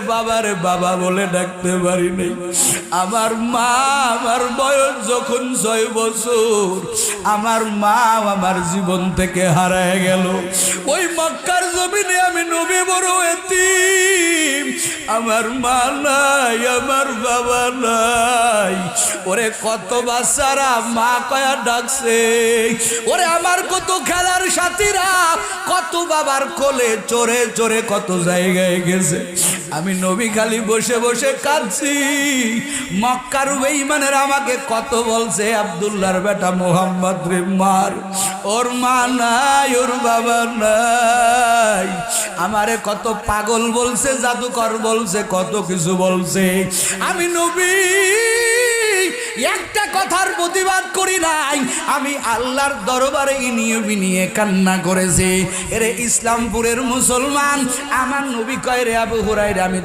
বাবারে বাবা বলে ডাকতে পারি নাই। আমার মা, আমার বয়স যখন 6 বছর, আমার মা আমার জীবন থেকে হারায় গেল। ওই মক্কার জমিনে আমি নবী বড় এতিম, আমার মা নাই, আমার বাবা নাই। ওরে কত বাচ্চারা মা কয়া ডাকছে, ওরে আমার কত খেলার সাথীরা কত বাবার কোলে চড়ে চড়ে কত জায়গায় গেছে। আমি নবী খালি বসে বসে কাঁদছি। মক্কার বেঈমানেরা আমাকে কত বলছে, আব্দুল্লাহর বেটা মুহাম্মদ রে মার, ওর মা নাই, ওর বাবা নাই। আমারে কত পাগল বলছে, জাদুকর বলছে, কত কিছু বলছে। আমি নবী একটা কথার প্রতিবাদ করি নাই, আমি আল্লাহর দরবারে ইনিয়ে বিনিয়ে কান্না করেছি। এরে ইসলামপুরের মুসলমান, আমার নবী কয় রে আবু হুরায়রা, আমি